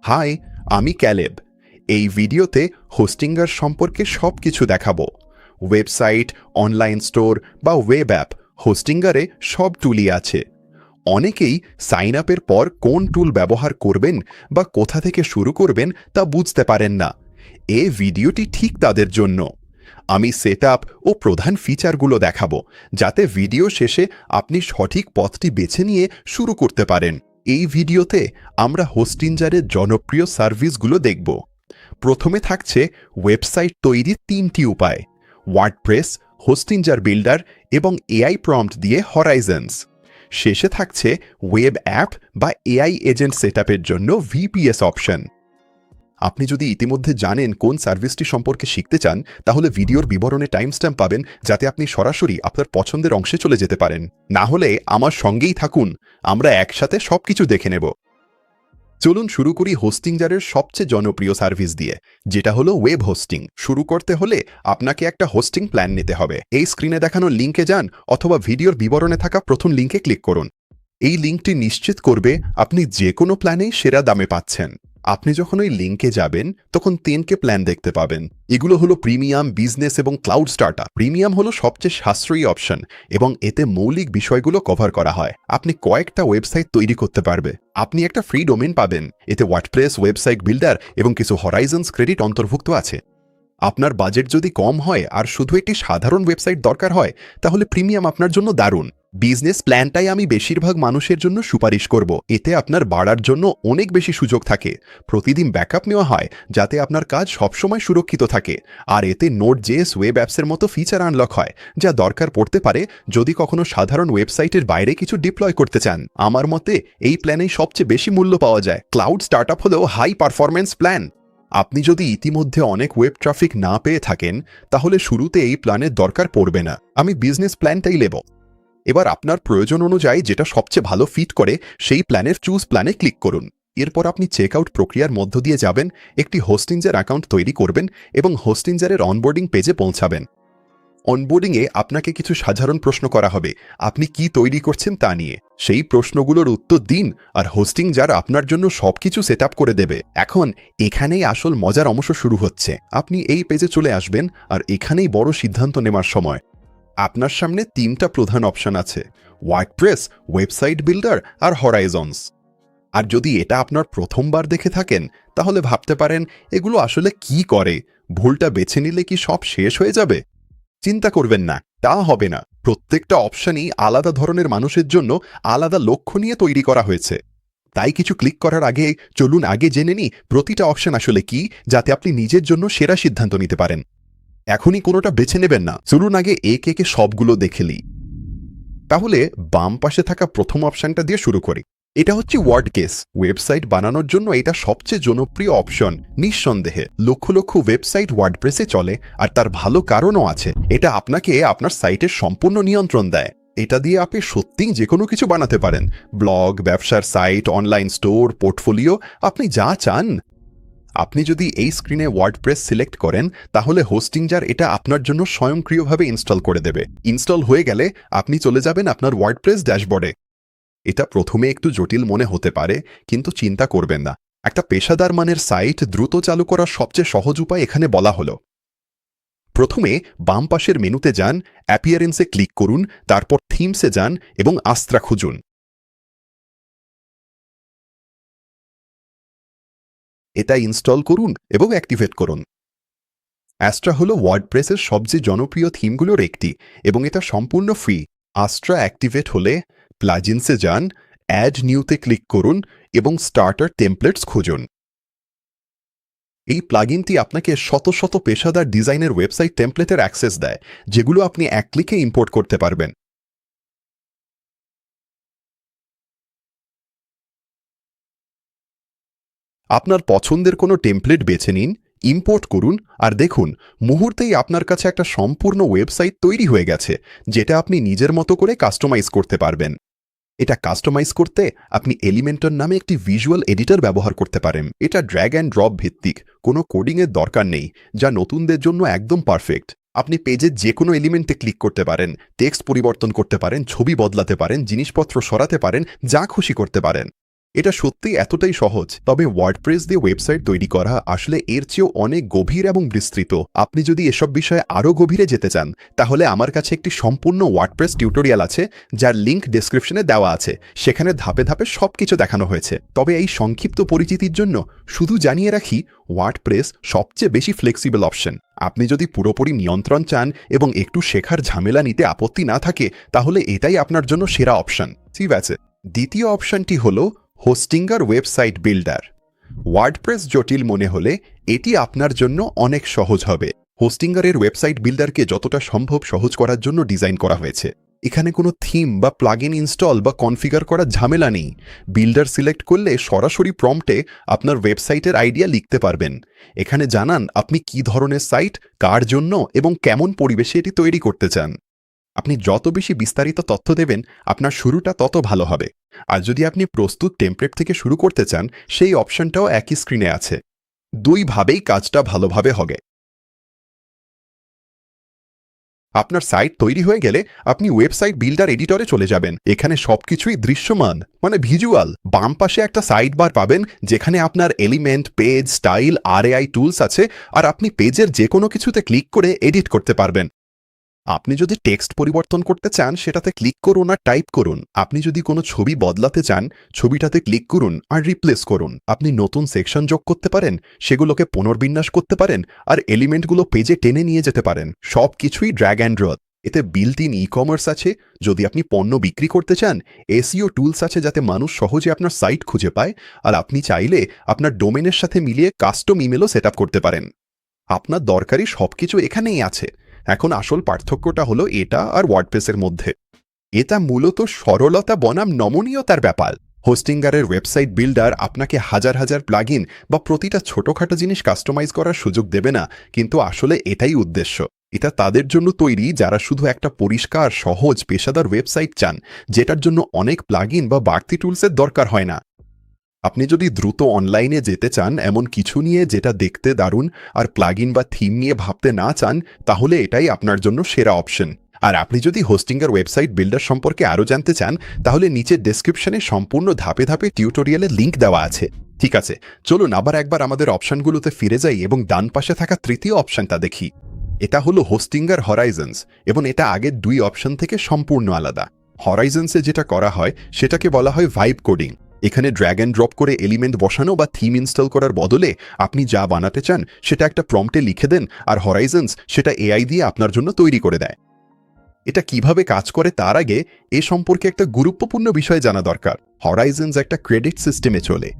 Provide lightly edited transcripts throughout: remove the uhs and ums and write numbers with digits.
High, আমি Caleb. এই ভিডিওতে হোস্টিঙ্গার সম্পর্কে সবকিছু দেখাবো। ওয়েবসাইট, অনলাইন স্টোর বা ওয়েব অ্যাপ, হোস্টিঙ্গারে সব টুলই আছে। অনেকেই সাইন আপের পর কোন টুল ব্যবহার করবেন বা কোথা থেকে শুরু করবেন তা বুঝতে পারেন না। এই ভিডিওটি ঠিক তাদের জন্য। আমি সেটআপ ও প্রধান ফিচারগুলো দেখাবো, যাতে ভিডিও শেষে আপনি সঠিক পথটি বেছে নিয়ে শুরু করতে পারেন। এই ভিডিওতে আমরা হোস্টিঞ্জারের জনপ্রিয় সার্ভিসগুলো দেখব। প্রথমে থাকছে ওয়েবসাইট তৈরির ৩টি উপায়: ওয়ার্ডপ্রেস, হোস্টিঞ্জার বিল্ডার এবং এআই প্রম্পট দিয়ে হরাইজন্স। শেষে থাকছে ওয়েব অ্যাপ বা এআই এজেন্ট সেটআপের জন্য ভিপিএস অপশন। আপনি যদি ইতিমধ্যে জানেন কোন সার্ভিসটি সম্পর্কে শিখতে চান, তাহলে ভিডিওর বিবরণে টাইম স্ট্যাম্প পাবেন, যাতে আপনি সরাসরি আপনার পছন্দের অংশে চলে যেতে পারেন। না হলে আমার সঙ্গেই থাকুন, আমরা একসাথে সবকিছু দেখে নেব। চলুন শুরু করি হোস্টিঞ্জারের সবচেয়ে জনপ্রিয় সার্ভিস দিয়ে, যেটা হলো ওয়েব হোস্টিং। শুরু করতে হলে আপনাকে একটা হোস্টিং প্ল্যান নিতে হবে। এই স্ক্রিনে দেখানো লিঙ্কে যান অথবা ভিডিওর বিবরণে থাকা প্রথম লিঙ্কে ক্লিক করুন। এই লিঙ্কটি নিশ্চিত করবে আপনি যে কোনো প্ল্যানেই সেরা দামে পাচ্ছেন। আপনি যখন ওই লিঙ্কে যাবেন তখন 3কে প্ল্যান দেখতে পাবেন। এগুলো হলো প্রিমিয়াম, বিজনেস এবং ক্লাউড স্টার্টার। প্রিমিয়াম হলো সবচেয়ে সাশ্রয়ী অপশন এবং এতে মৌলিক বিষয়গুলো কভার করা হয়। আপনি কয়েকটা ওয়েবসাইট তৈরি করতে পারবে। আপনি একটা ফ্রি ডোমেন পাবেন। এতে ওয়ার্ডপ্রেস, ওয়েবসাইট বিল্ডার এবং কিছু হরাইজন্স ক্রেডিট অন্তর্ভুক্ত আছে। আপনার বাজেট যদি কম হয় আর শুধু একটি সাধারণ ওয়েবসাইট দরকার হয়, তাহলে প্রিমিয়াম আপনার জন্য দারুণ। বিজনেস প্ল্যানটাই আমি বেশিরভাগ মানুষের জন্য সুপারিশ করব। এতে আপনার বাড়ার জন্য অনেক বেশি সুযোগ থাকে। প্রতিদিন ব্যাকআপ নেওয়া হয়, যাতে আপনার কাজ সবসময় সুরক্ষিত থাকে। আর এতে নোট.js ওয়েব অ্যাপসের মতো ফিচার আনলক হয়, যা দরকার পড়তে পারে যদি কখনো সাধারণ ওয়েবসাইটের বাইরে কিছু ডিপ্লয় করতে চান। আমার মতে এই প্ল্যানেই সবচেয়ে বেশি মূল্য পাওয়া যায়। ক্লাউড স্টার্টআপ হলেও হাই পারফরম্যান্স প্ল্যান। আপনি যদি ইতিমধ্যে অনেক ওয়েব ট্রাফিক না পেয়ে থাকেন, তাহলে শুরুতে এই প্ল্যানের দরকার পড়বে না। আমি বিজনেস প্ল্যানটাই নেব। এবার আপনার প্রয়োজন অনুযায়ী যেটা সবচেয়ে ভালো ফিট করে, সেই প্ল্যানের চুজ প্ল্যানে ক্লিক করুন। এরপর আপনি চেকআউট প্রক্রিয়ার মধ্য দিয়ে যাবেন, একটি হোস্টিঞ্জার অ্যাকাউন্ট তৈরি করবেন এবং হোস্টিঞ্জারের অনবোর্ডিং পেজে পৌঁছাবেন। অনবোর্ডিংয়ে আপনাকে কিছু সাধারণ প্রশ্ন করা হবে, আপনি কি তৈরি করছেন তা নিয়ে। সেই প্রশ্নগুলোর উত্তর দিন আর হোস্টিঞ্জার আপনার জন্য সবকিছু সেটআপ করে দেবে। এখন এখানেই আসল মজার অংশ শুরু হচ্ছে। আপনি এই পেজে চলে আসবেন আর এখানেই বড় সিদ্ধান্ত নেওয়ার সময়। আপনার সামনে 3টা প্রধান অপশন আছে: ওয়ার্ডপ্রেস, ওয়েবসাইট বিল্ডার আর হরাইজন্স। আর যদি এটা আপনার প্রথমবার দেখে থাকেন, তাহলে ভাবতে পারেন এগুলো আসলে কি করে। ভুলটা বেছে নিলে কি সব শেষ হয়ে যাবে? চিন্তা করবেন না, তা হবে না। প্রত্যেকটা অপশনই আলাদা ধরনের মানুষের জন্য আলাদা লক্ষ্য নিয়ে তৈরি করা হয়েছে। তাই কিছু ক্লিক করার আগে চলুন আগে জেনে নিই প্রতিটা অপশন আসলে কি, যাতে আপনি নিজের জন্য সেরা সিদ্ধান্ত নিতে পারেন। এখনই কোনোটা বেছে নেবেন না, চলুন আগে একে একে সবগুলো দেখে নিই। তাহলে বাম পাশে থাকা প্রথম অপশনটা দিয়ে শুরু করি। এটা হচ্ছে ওয়ার্ডকেস। ওয়েবসাইট বানানোর জন্য এটা সবচেয়ে জনপ্রিয় অপশন। নিঃসন্দেহে লক্ষ লক্ষ ওয়েবসাইট ওয়ার্ডপ্রেসে চলে, আর তার ভালো কারণও আছে। এটা আপনাকে আপনার সাইটের সম্পূর্ণ নিয়ন্ত্রণ দেয়। এটা দিয়ে আপনি সত্যিই যে কোনো কিছু বানাতে পারেন: ব্লগ, ব্যবসার সাইট, অনলাইন স্টোর, পোর্টফোলিও, আপনি যা চান। আপনি যদি এই স্ক্রিনে ওয়ার্ডপ্রেস সিলেক্ট করেন, তাহলে হোস্টিঞ্জার এটা আপনার জন্য স্বয়ংক্রিয়ভাবে ইনস্টল করে দেবে। ইনস্টল হয়ে গেলে আপনি চলে যাবেন আপনার ওয়ার্ডপ্রেস ড্যাশবোর্ডে। এটা প্রথমে একটু জটিল মনে হতে পারে, কিন্তু চিন্তা করবেন না। একটা পেশাদার মানের সাইট দ্রুত চালু করার সবচেয়ে সহজ উপায় এখানে বলা হলো। প্রথমে বাম পাশের মেনুতে যান, অ্যাপিয়ারেন্সে ক্লিক করুন, তারপর থিমসে যান এবং আস্ত্রা খুঁজুন। এটা ইনস্টল করুন এবং অ্যাক্টিভেট করুন। অ্যাস্ট্রা হলো ওয়ার্ডপ্রেসের সবচেয়ে জনপ্রিয় থিমগুলোর একটি এবং এটা সম্পূর্ণ ফ্রি। আস্ট্রা অ্যাক্টিভেট হলে প্লাজিনসে যান, অ্যাড নিউতে ক্লিক করুন এবং স্টার্টার টেমপ্লেটস খুঁজুন। এই প্লাগইনটি আপনাকে শত শত পেশাদার ডিজাইনের ওয়েবসাইট টেমপ্লেটের অ্যাক্সেস দেয়, যেগুলো আপনি এক ক্লিকে ইম্পোর্ট করতে পারবেন। আপনার পছন্দের কোনো টেমপ্লেট বেছে নিন, ইম্পোর্ট করুন আর দেখুন মুহূর্তেই আপনার কাছে একটা সম্পূর্ণ ওয়েবসাইট তৈরি হয়ে গেছে, যেটা আপনি নিজের মতো করে কাস্টমাইজ করতে পারবেন। এটা কাস্টমাইজ করতে আপনি এলিমেন্টর নামে একটি ভিজুয়াল এডিটর ব্যবহার করতে পারেন। এটা ড্র্যাগ অ্যান্ড ড্রপ ভিত্তিক, কোনো কোডিংয়ের দরকার নেই, যা নতুনদের জন্য একদম পারফেক্ট। আপনি পেজের যে কোনো এলিমেন্টে ক্লিক করতে পারেন, টেক্সট পরিবর্তন করতে পারেন, ছবি বদলাতে পারেন, জিনিসপত্র সরাতে পারেন, যা খুশি করতে পারেন। এটা সত্যি এতটাই সহজ, তবে ওয়ার্ডপ্রেস দিয়ে ওয়েবসাইট তৈরি করা আসলে এর চেয়েও অনেক গভীর এবং বিস্তৃত। আপনি যদি এসব বিষয়ে আরও গভীরে যেতে চান, তাহলে আমার কাছে একটি সম্পূর্ণ ওয়ার্ডপ্রেস টিউটোরিয়াল আছে, যার লিঙ্ক ডেসক্রিপশনে দেওয়া আছে। সেখানে ধাপে ধাপে সবকিছু দেখানো হয়েছে। তবে এই সংক্ষিপ্ত পরিচিতির জন্য শুধু জানিয়ে রাখি, ওয়ার্ডপ্রেস সবচেয়ে বেশি ফ্লেক্সিবল অপশন। আপনি যদি পুরোপুরি নিয়ন্ত্রণ চান এবং একটু শেখার ঝামেলা নিতে আপত্তি না থাকে, তাহলে এটাই আপনার জন্য সেরা অপশন। ঠিক আছে, দ্বিতীয় অপশনটি হল হোস্টিঙ্গার ওয়েবসাইট বিল্ডার। ওয়ার্ডপ্রেস জটিল মনে হলে এটি আপনার জন্য অনেক সহজ হবে। হোস্টিঙ্গারের ওয়েবসাইট বিল্ডারকে যতটা সম্ভব সহজ করার জন্য ডিজাইন করা হয়েছে। এখানে কোনো থিম বা প্লাগইন ইনস্টল বা কনফিগার করার ঝামেলা নেই। বিল্ডার সিলেক্ট করলে সরাসরি প্রম্পটে আপনার ওয়েবসাইটের আইডিয়া লিখতে পারবেন। এখানে জানান আপনি কী ধরনের সাইট, কার জন্য এবং কেমন পরিবেশে এটি তৈরি করতে চান। আপনি যত বেশি বিস্তারিত তথ্য দেবেন, আপনার শুরুটা তত ভালো হবে। আর যদি আপনি প্রস্তুত টেমপ্লেট থেকে শুরু করতে চান, সেই অপশনটাও একই স্ক্রিনে আছে। দুইভাবেই কাজটা ভালোভাবে হবে। আপনার সাইট তৈরি হয়ে গেলে আপনি ওয়েবসাইট বিল্ডার এডিটরে চলে যাবেন। এখানে সবকিছুই দৃশ্যমান, মানে ভিজুয়াল। বাম পাশে একটা সাইড বার পাবেন, যেখানে আপনার element, page, style, RAI tools আছে, আর আপনি পেজের যে কোনো কিছুতে ক্লিক করে এডিট করতে পারবেন। আপনি যদি টেক্সট পরিবর্তন করতে চান, সেটাতে ক্লিক করুন আর টাইপ করুন। আপনি যদি কোনো ছবি বদলাতে চান, ছবিটাতে ক্লিক করুন আর রিপ্লেস করুন। আপনি নতুন সেকশন যোগ করতে পারেন, সেগুলোকে পুনর্বিন্যাস করতে পারেন, আর এলিমেন্টগুলো পেজে টেনে নিয়ে যেতে পারেন। সব কিছুই ড্র্যাগ অ্যান্ড ড্রপ। এতে বিল্ট ইন ই কমার্স আছে, যদি আপনি পণ্য বিক্রি করতে চান। এসইও টুলস আছে, যাতে মানুষ সহজে আপনার সাইট খুঁজে পায়। আর আপনি চাইলে আপনার ডোমেনের সাথে মিলিয়ে কাস্টম ইমেলও সেট আপ করতে পারেন। আপনার দরকারি সবকিছু এখানেই আছে। এখন আসল পার্থক্যটা হলো এটা আর ওয়ার্ডপ্রেসের মধ্যে। এটা মূলত সরলতা বনাম নমনীয়তার ব্যাপার। হোস্টিঙ্গারের ওয়েবসাইট বিল্ডার আপনাকে হাজার হাজার প্লাগইন বা প্রতিটা ছোটখাটো জিনিস কাস্টমাইজ করার সুযোগ দেবে না, কিন্তু আসলে এটাই উদ্দেশ্য। এটা তাদের জন্য তৈরি যারা শুধু একটা পরিষ্কার, সহজ, পেশাদার ওয়েবসাইট চান, যেটার জন্য অনেক প্লাগইন বা বাড়তি টুলসের দরকার হয় না। আপনি যদি দ্রুত অনলাইনে যেতে চান, এমন কিছু নিয়ে যেটা দেখতে দারুণ আর প্লাগইন বা থিম নিয়ে ভাবতে না চান, তাহলে এটাই আপনার জন্য সেরা অপশন। আর আপনি যদি হোস্টিঙ্গার ওয়েবসাইট বিল্ডার সম্পর্কে আরও জানতে চান, তাহলে নিচের ডেসক্রিপশনে সম্পূর্ণ ধাপে ধাপে টিউটোরিয়ালের লিঙ্ক দেওয়া আছে। ঠিক আছে, চলুন আবার একবার আমাদের অপশনগুলোতে ফিরে যাই এবং ডান পাশে থাকা তৃতীয় অপশনটা দেখি। এটা হলো হোস্টিঙ্গার হরাইজন্স, এবং এটা আগের দুই অপশন থেকে সম্পূর্ণ আলাদা। হরাইজন্সে যেটা করা হয় সেটাকে বলা হয় ভাইব কোডিং। এখানে ড্র্যাগ অ্যান্ড ড্রপ করে এলিমেন্ট বসানো বা থিম ইনস্টল করার বদলে আপনি যা বানাতে চান সেটা একটা প্রম্পটে লিখে দেন, আর হরাইজন্স সেটা এআই দিয়ে আপনার জন্য তৈরি করে দেয়। এটা কিভাবে কাজ করে তার আগে এ সম্পর্কে একটা গুরুত্বপূর্ণ বিষয় জানা দরকার। হরাইজন্স একটা ক্রেডিট সিস্টেমে চলে।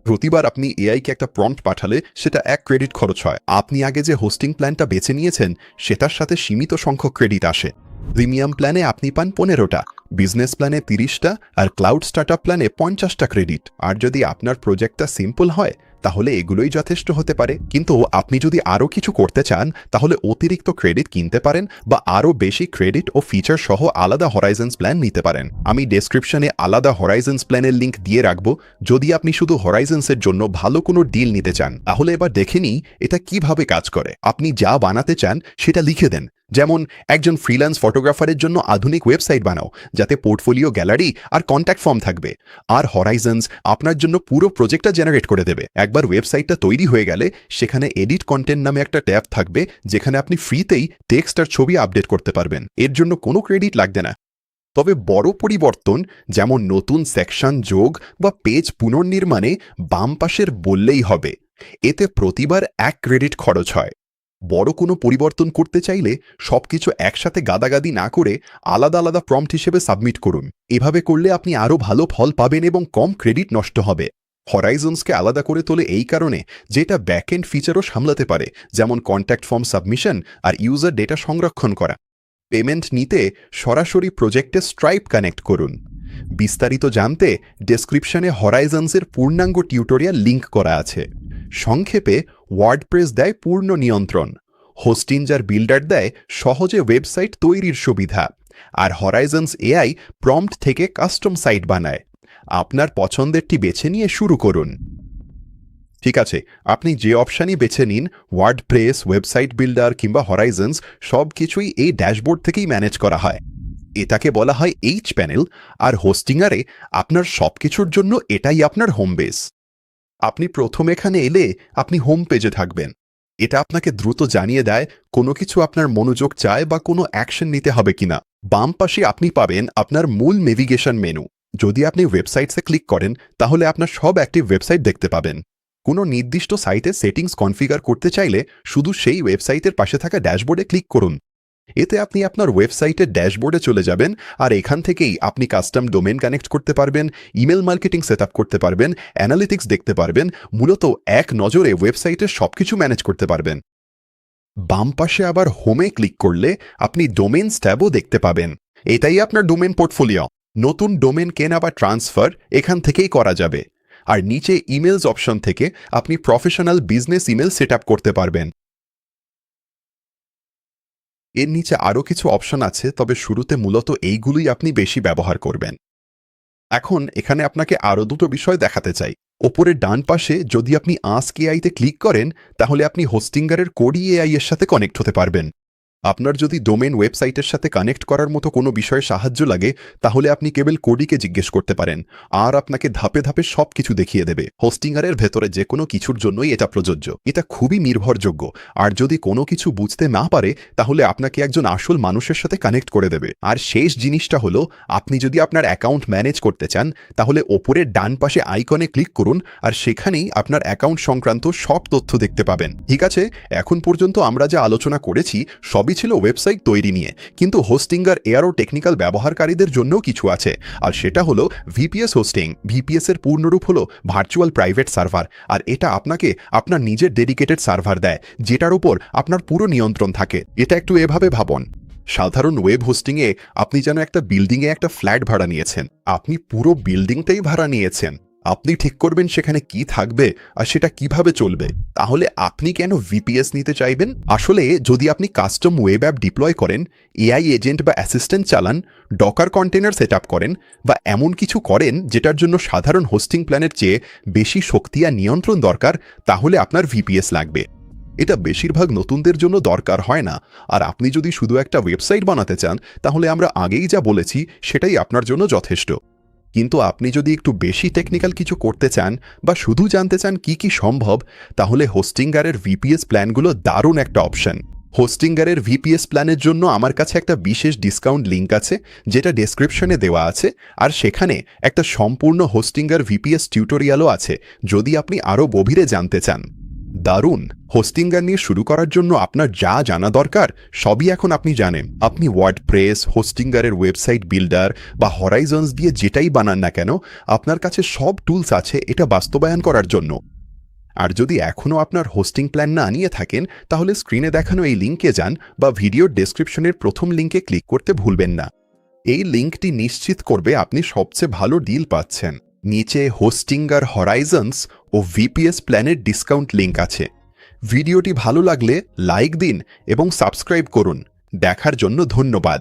প্রতিবার আপনি এআইকে একটা প্রম্পট পাঠালে সেটা 1 ক্রেডিট খরচ হয়। আপনি আগে যে হোস্টিং প্ল্যানটা বেছে নিয়েছেন, সেটার সাথে সীমিত সংখ্যক ক্রেডিট আসে। প্রিমিয়াম প্ল্যানে আপনি পান 15টা, বিজনেস প্ল্যানে 30টা, আর ক্লাউড স্টার্টআপ প্ল্যানে 50টা ক্রেডিট। আর যদি আপনার প্রজেক্টটা সিম্পল হয়, তাহলে এগুলোই যথেষ্ট হতে পারে। কিন্তু আপনি যদি আরও কিছু করতে চান, তাহলে অতিরিক্ত ক্রেডিট কিনতে পারেন বা আরও বেশি ক্রেডিট ও ফিচার সহ আলাদা হরাইজন্স প্ল্যান নিতে পারেন। আমি ডেসক্রিপশনে আলাদা হরাইজন্স প্ল্যানের লিঙ্ক দিয়ে রাখবো, যদি আপনি শুধু হরাইজন্সের জন্য ভালো কোনো ডিল নিতে চান। তাহলে এবার দেখে নিই এটা কিভাবে কাজ করে। আপনি যা বানাতে চান সেটা লিখে দেন। যেমন একজন ফ্রিল্যান্স ফটোগ্রাফারের জন্য আধুনিক ওয়েবসাইট বানাও, যাতে পোর্টফোলিও, গ্যালারি আর কন্ট্যাক্ট ফর্ম থাকবে। আর হরাইজন্স আপনার জন্য পুরো প্রজেক্টটা জেনারেট করে দেবে। একবার ওয়েবসাইটটা তৈরি হয়ে গেলে সেখানে এডিট কন্টেন্ট নামে একটা ট্যাব থাকবে, যেখানে আপনি ফ্রিতেই টেক্সট আর ছবি আপডেট করতে পারবেন। এর জন্য কোনো ক্রেডিট লাগবে না। তবে বড় পরিবর্তন, যেমন নতুন সেকশন যোগ বা পেজ পুনর্নির্মাণে বাম পাশের বললেই হবে। এতে প্রতিবার 1 ক্রেডিট খরচ হয়। বড় কোনো পরিবর্তন করতে চাইলে সবকিছু একসাথে গাদাগাদি না করে আলাদা আলাদা প্রম্পট হিসেবে সাবমিট করুন। এভাবে করলে আপনি আরও ভালো ফল পাবেন এবং কম ক্রেডিট নষ্ট হবে। হরাইজন্সকে আলাদা করে তোলে এই কারণে যে এটা ব্যাকএন্ড ফিচারও সামলাতে পারে, যেমন কন্ট্যাক্ট ফর্ম সাবমিশন আর ইউজার ডেটা সংরক্ষণ করা। পেমেন্ট নিতে সরাসরি প্রজেক্টে স্ট্রাইপ কানেক্ট করুন। বিস্তারিত জানতে ডেসক্রিপশনে হরাইজন্সের পূর্ণাঙ্গ টিউটোরিয়াল লিঙ্ক করা আছে। সংক্ষেপে, ওয়ার্ডপ্রেস দেয় পূর্ণ নিয়ন্ত্রণ, হোস্টিঞ্জার বিল্ডার দেয় সহজে ওয়েবসাইট তৈরির সুবিধা, আর হরাইজন্স এআই প্রম্পট থেকে কাস্টম সাইট বানায়। আপনার পছন্দেরটি বেছে নিয়ে শুরু করুন। ঠিক আছে, আপনি যে অপশানই বেছে নিন, ওয়ার্ডপ্রেস, ওয়েবসাইট বিল্ডার কিংবা হরাইজন্স, সব কিছুই এই ড্যাশবোর্ড থেকেই ম্যানেজ করা হয়। এটাকে বলা হয় এইচ প্যানেল, আর হোস্টিংয়ারে আপনার সবকিছুর জন্য এটাই আপনার হোম বেস। আপনি প্রথম এখানে এলে আপনি হোম পেজে থাকবেন। এটা আপনাকে দ্রুত জানিয়ে দেয় কোনো কিছু আপনার মনোযোগ চায় বা কোনো অ্যাকশন নিতে হবে কিনা। বাম পাশে আপনি পাবেন আপনার মূল নেভিগেশন মেনু। যদি আপনি ওয়েবসাইটসে ক্লিক করেন তাহলে আপনার সব অ্যাক্টিভ ওয়েবসাইট দেখতে পাবেন। কোনো নির্দিষ্ট সাইটে সেটিংস কনফিগার করতে চাইলে শুধু সেই ওয়েবসাইটের পাশে থাকা ড্যাশবোর্ডে ক্লিক করুন। এতে আপনি আপনার ওয়েবসাইটের ড্যাশবোর্ডে চলে যাবেন, আর এখান থেকেই আপনি কাস্টম ডোমেন কানেক্ট করতে পারবেন, ইমেল মার্কেটিং সেট আপ করতে পারবেন, অ্যানালিটিক্স দেখতে পারবেন, মূলত এক নজরে ওয়েবসাইটের সবকিছু ম্যানেজ করতে পারবেন। বাম পাশে আবার হোমে ক্লিক করলে আপনি ডোমেইনস ট্যাবও দেখতে পাবেন। এটাই আপনার ডোমেন পোর্টফোলিও। নতুন ডোমেন কেনা বা ট্রান্সফার এখান থেকেই করা যাবে। আর নিচে ইমেলস অপশন থেকে আপনি professional business email set up করতে পারবেন। এর নিচে আরও কিছু অপশন আছে, তবে শুরুতে মূলত এইগুলোই আপনি বেশি ব্যবহার করবেন। এখন এখানে আপনাকে আরও দুটো বিষয় দেখাতে চাই। ওপরের ডান পাশে যদি আপনি আস্ক এআইতে ক্লিক করেন তাহলে আপনি হোস্টিঙ্গারের কোডি এআই এর সাথে কানেক্ট হতে পারবেন। আপনার যদি ডোমেন ওয়েবসাইটের সাথে কানেক্ট করার মতো কোনো বিষয়ে সাহায্য লাগে তাহলে আপনি কেবল কোডিকে জিজ্ঞেস করতে পারেন, আর আপনাকে ধাপে ধাপে সব কিছু দেখিয়ে দেবে। হোস্টিঙ্গারের ভেতরে যে কোনো কিছুর জন্যই এটা প্রযোজ্য। এটা খুবই নির্ভরযোগ্য, আর যদি কোনো কিছু বুঝতে না পারে তাহলে আপনাকে একজন আসল মানুষের সাথে কানেক্ট করে দেবে। আর শেষ জিনিসটা হলো, আপনি যদি আপনার অ্যাকাউন্ট ম্যানেজ করতে চান তাহলে ওপরের ডান পাশে আইকনে ক্লিক করুন, আর সেখানেই আপনার অ্যাকাউন্ট সংক্রান্ত সব তথ্য দেখতে পাবেন। ঠিক আছে, এখন পর্যন্ত আমরা যা আলোচনা করেছি সবই ছিল ওয়েবসাইট তৈরি নিয়ে, কিন্তু হোস্টিঙ্গার এআরও টেকনিক্যাল ব্যবহারকারীদের জন্যও কিছু আছে, আর সেটা হলো ভিপিএস হোস্টিং। ভিপিএস এর পূর্ণরূপ হলো ভার্চুয়াল প্রাইভেট সার্ভার, আর এটা আপনাকে আপনার নিজের ডেডিকেটেড সার্ভার দেয়, যেটার উপর আপনার পুরো নিয়ন্ত্রণ থাকে। এটা একটু এভাবে ভাবুন, সাধারণ ওয়েব হোস্টিংয়ে আপনি যেন একটা বিল্ডিংয়ে একটা ফ্ল্যাট ভাড়া নিয়েছেন। আপনি পুরো বিল্ডিংটাই ভাড়া নিয়েছেন। আপনি ঠিক করবেন সেখানে কি থাকবে আর সেটা কিভাবে চলবে। তাহলে আপনি কেন ভিপিএস নিতে চাইবেন? আসলে যদি আপনি কাস্টম ওয়েব অ্যাপ ডিপ্লয় করেন, এআই এজেন্ট বা অ্যাসিস্ট্যান্ট চালান, ডকার কন্টেনার সেট আপ করেন, বা এমন কিছু করেন যেটার জন্য সাধারণ হোস্টিং প্ল্যানের চেয়ে বেশি শক্তি আর নিয়ন্ত্রণ দরকার, তাহলে আপনার ভিপিএস লাগবে। এটা বেশিরভাগ নতুনদের জন্য দরকার হয় না। আর আপনি যদি শুধু একটা ওয়েবসাইট বানাতে চান তাহলে আমরা আগেই যা বলেছি সেটাই আপনার জন্য যথেষ্ট। কিন্তু আপনি যদি একটু বেশি টেকনিক্যাল কিছু করতে চান বা শুধু জানতে চান কি কি সম্ভব, তাহলে হোস্টিঙ্গারের ভিপিএস প্ল্যানগুলো দারুণ একটা অপশন। হোস্টিঙ্গারের ভিপিএস প্ল্যানের জন্য আমার কাছে একটা বিশেষ ডিসকাউন্ট লিঙ্ক আছে, যেটা ডেসক্রিপশনে দেওয়া আছে, আর সেখানে একটা সম্পূর্ণ হোস্টিঙ্গার ভিপিএস টিউটোরিয়ালও আছে যদি আপনি আরও গভীরে জানতে চান। দারুণ! হোস্টিঙ্গার নিয়ে শুরু করার জন্য আপনার যা জানা দরকার সবই এখন আপনি জানেন। আপনি ওয়ার্ডপ্রেস, হোস্টিঙ্গারের ওয়েবসাইট বিল্ডার বা হরাইজনস দিয়ে যেটাই বানান না কেন, আপনার কাছে সব টুলস আছে এটা বাস্তবায়ন করার জন্য। আর যদি এখনও আপনার হোস্টিং প্ল্যান না নিয়ে থাকেন তাহলে স্ক্রিনে দেখানো এই লিঙ্কে যান বা ভিডিওর ডেসক্রিপশনের প্রথম লিঙ্কে ক্লিক করতে ভুলবেন না। এই লিঙ্কটি নিশ্চিত করবে আপনি সবচেয়ে ভালো ডিল পাচ্ছেন। নিচে হোস্টিঙ্গার, হরাইজনস ও ভিপিএস প্ল্যানের ডিসকাউন্ট লিঙ্ক আছে। ভিডিওটি ভালো লাগলে লাইক দিন এবং সাবস্ক্রাইব করুন। দেখার জন্য ধন্যবাদ।